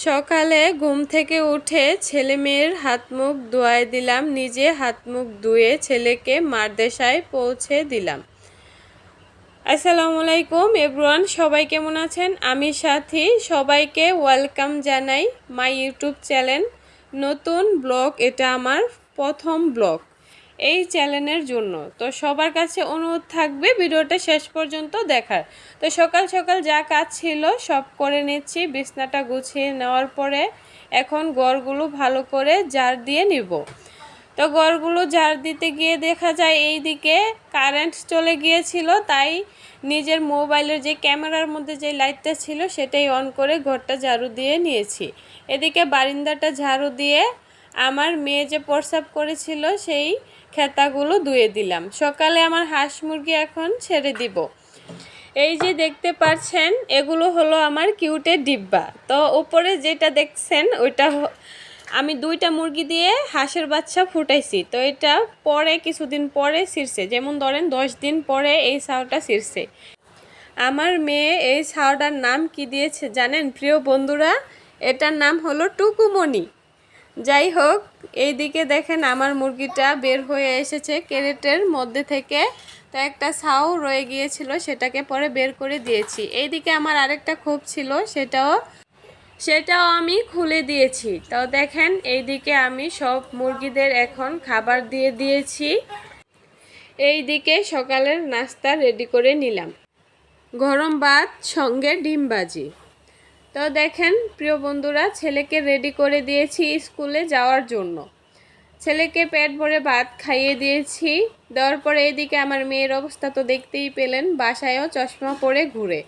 সকালে ঘুম থেকে উঠে ছেলে মেয়ের হাত মুখ ধোয়ায় দিলাম, নিজে হাত মুখ ধুয়ে ছেলেকে মাদ্রাসায় পৌঁছে দিলাম। আসসালামু আলাইকুম এভরিওয়ান, সবাই কেমন আছেন? আমি সাথী, সবাইকে ওয়েলকাম জানাই মাই ইউটিউব চ্যানেল নতুন ব্লগ। এটা আমার প্রথম ব্লগ এই চ্যানেলের জন্য। তো সবার কাছে অনুরোধ থাকবে ভিডিওটা শেষ পর্যন্ত দেখার। তো সকাল সকাল যা কাজ ছিল সব করে নিচ্ছি, বিছনাটা গুছিয়ে নেওয়ার পরে এখন ঘরগুলো ভালো করে ঝাড় দিয়ে নিব। তো ঘরগুলো ঝাড় দিতে গিয়ে দেখা যায় এই দিকে কারেন্ট চলে গিয়েছিল, তাই নিজের মোবাইলের যে ক্যামেরার মধ্যে যে লাইটটা ছিল সেটাই অন করে ঘরটা ঝাড়ু দিয়ে নিয়েছি। এদিকে বারান্দাটা ঝাড়ু দিয়ে আমার মেয়ে যে প্রস্রাব করেছিল সেই খেতাগুলো ধুয়ে দিলাম। সকালে আমার হাঁস মুরগি এখন ছেড়ে দিব। এই যে দেখতে পাচ্ছেন এগুলো হলো আমার কিউটের ডিব্বা। তো উপরে যেটা দেখছেন ওইটা আমি 2টা মুরগি দিয়ে হাঁসের বাচ্চা ফুটাইছি। তো এটা পরে কিছুদিন পরে ছিঁড়ছে, যেমন ধরেন 10 দিন পরে এই ছাওটা ছিঁড়ছে। আমার মেয়ে এই ছাওটার নাম কি দিয়েছে জানেন প্রিয় বন্ধুরা? এটার নাম হলো টুকুমণি। যাই হোক, এইদিকে দেখেন আমার মুরগিটা বের হয়ে এসেছে ক্যারেটের মধ্যে থেকে। তো একটা ছাও রয়ে গিয়েছিল, সেটাকে পরে বের করে দিয়েছি। এইদিকে আমার আরেকটা খোপ ছিল, সেটাও আমি খুলে দিয়েছি। তো দেখেন এইদিকে আমি সব মুরগিদের এখন খাবার দিয়ে দিয়েছি। এইদিকে সকালের নাস্তা রেডি করে নিলাম, গরম ভাত সঙ্গে ডিম ভাজি। তো দেখেন প্রিয় বন্ধুরা, ছেলেকে রেডি করে দিয়েছি স্কুলে যাওয়ার জন্য। ছেলেকে পেট ভরে ভাত খাইয়ে দিয়েছি। দেওয়ার পরে এদিকে আমার মেয়ের অবস্থা তো দেখতেই পেলেন, বাসায়ও চশমা পরে ঘুরে।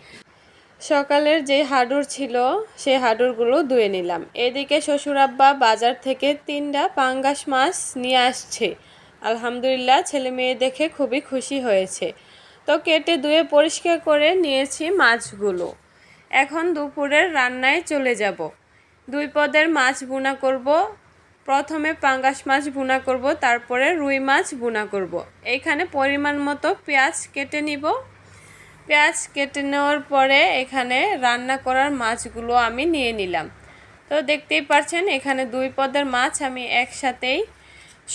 সকালের যে হাডুর ছিল সেই হাডুরগুলো ধুয়ে নিলাম। এদিকে শ্বশুর আব্বা বাজার থেকে 3টা পাঙ্গাস মাছ নিয়ে আসছে। আলহামদুলিল্লাহ, ছেলে মেয়ে দেখে খুবই খুশি হয়েছে। তো কেটে ধুয়ে পরিষ্কার করে নিয়েছি মাছগুলো। এখন দুপুরের রান্নায় চলে যাব। 2 পদের মাছ ভুনা করব। প্রথমে পাঙ্গাস মাছ ভুনা করব, তারপরে রুই মাছ ভুনা করব। এইখানে পরিমাণ মতো পেঁয়াজ কেটে নিব। পেঁয়াজ কেটে নেওয়ার পরে এখানে রান্না করার মাছগুলো আমি নিয়ে নিলাম। তো দেখতেই পাচ্ছেন এখানে 2 পদের মাছ আমি একসাথেই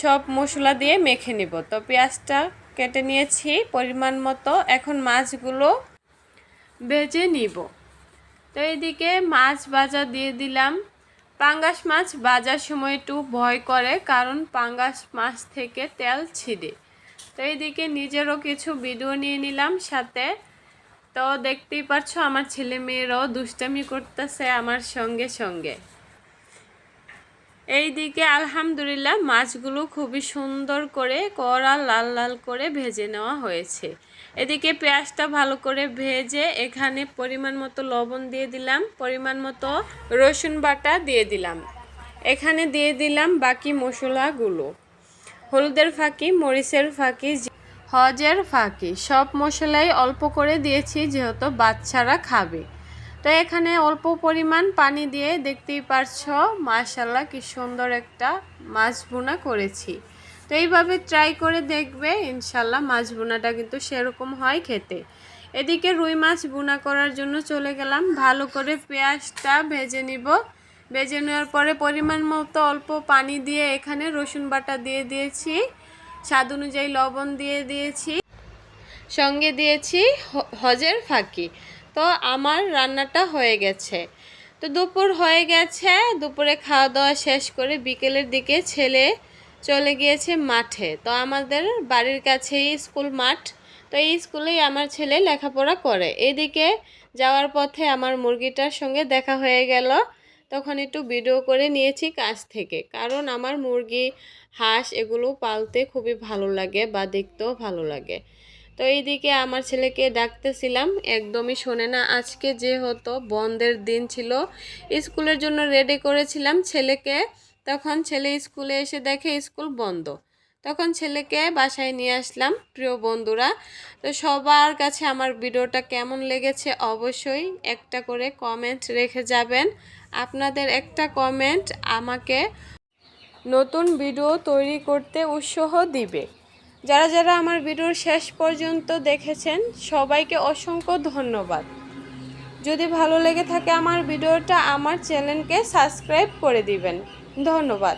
সব মশলা দিয়ে মেখে নিব। তো পেঁয়াজটা কেটে নিয়েছি পরিমাণ মতো, এখন মাছগুলো ভেজে নিব। তো এইদিকে মাছ ভাজা দিয়ে দিলাম। পাঙ্গাস মাছ ভাজার সময় একটু ভয় করে, কারণ পাঙ্গাস মাছ থেকে তেল ছিঁড়ে। তো এইদিকে নিজেরও কিছু ভিডিও নিয়ে নিলাম সাথে। তো দেখতেই পাচ্ছ আমার ছেলে মেয়েরাও দুষ্টামি করতেছে আমার সঙ্গে সঙ্গে। এইদিকে আলহামদুলিল্লাহ মাছগুলো খুবই সুন্দর করে কড়া লাল লাল করে ভেজে নেওয়া হয়েছে। এদিকে পেঁয়াজটা ভালো করে ভেজে এখানে পরিমাণ মতো লবণ দিয়ে দিলাম, পরিমাণ মতো রসুন বাটা দিয়ে দিলাম। এখানে দিয়ে দিলাম বাকি মশলাগুলো, হলুদের ফাঁকি, মরিচের ফাঁকি, হজের ফাঁকি, সব মশলাই অল্প করে দিয়েছি যেহেতু বাচ্চারা খাবে। তো এখানে অল্প পরিমাণ পানি দিয়ে দেখতেই পারছো মাশাআল্লাহ কি সুন্দর একটা মাছ ভুনা করেছি। তো এইভাবে ট্রাই করে দেখবে, ইনশাল্লাহ মাছ ভুনাটা কিন্তু সেরকম হয় খেতে। এদিকে রুই মাছ ভুনা করার জন্য চলে গেলাম। ভালো করে পেঁয়াজটা ভেজে নিব। ভেজে নেওয়ার পরে পরিমাণ মতো অল্প পানি দিয়ে এখানে রসুন বাটা দিয়ে দিয়েছি, স্বাদ অনুযায়ী লবণ দিয়ে দিয়েছি, সঙ্গে দিয়েছি হজের ফাঁকি। তো আমার রান্নাটা হয়ে গেছে। তো দুপুর হয়ে গেছে, দুপুরে খাওয়া দাওয়া শেষ করে বিকেলের দিকে ছেলে চলে গিয়েছে মাঠে। তো আমাদের বাড়ির কাছেই স্কুল মাঠ, তো এই স্কুলেই আমার ছেলে লেখাপড়া করে। এদিকে যাওয়ার পথে আমার মুরগিটার সঙ্গে দেখা হয়ে গেল, তখন একটু ভিডিও করে নিয়েছি কাছ থেকে, কারণ আমার মুরগি হাঁস এগুলো পালতে খুবই ভালো লাগে বা দেখতেও ভালো লাগে। তো এইদিকে আমার ছেলেকে ডাকতেছিলাম, একদমই শোনে না। আজকে যেহেতু বন্ধের দিন ছিল, স্কুলের জন্য রেডি করেছিলাম ছেলেকে, তখন ছেলে স্কুলে এসে দেখে স্কুল বন্ধ, তখন ছেলেকে বাসায় নিয়ে আসলাম। প্রিয় বন্ধুরা, তো সবার কাছে আমার ভিডিওটা কেমন লেগেছে অবশ্যই একটা করে কমেন্ট রেখে যাবেন। আপনাদের একটা কমেন্ট আমাকে নতুন ভিডিও তৈরি করতে উৎসাহ দিবে। যারা যারা আমার ভিডিওর শেষ পর্যন্ত দেখেছেন সবাইকে অসংখ্য ধন্যবাদ। যদি ভালো লেগে থাকে আমার ভিডিওটা, আমার চ্যানেলকে সাবস্ক্রাইব করে দিবেন। ধন্যবাদ।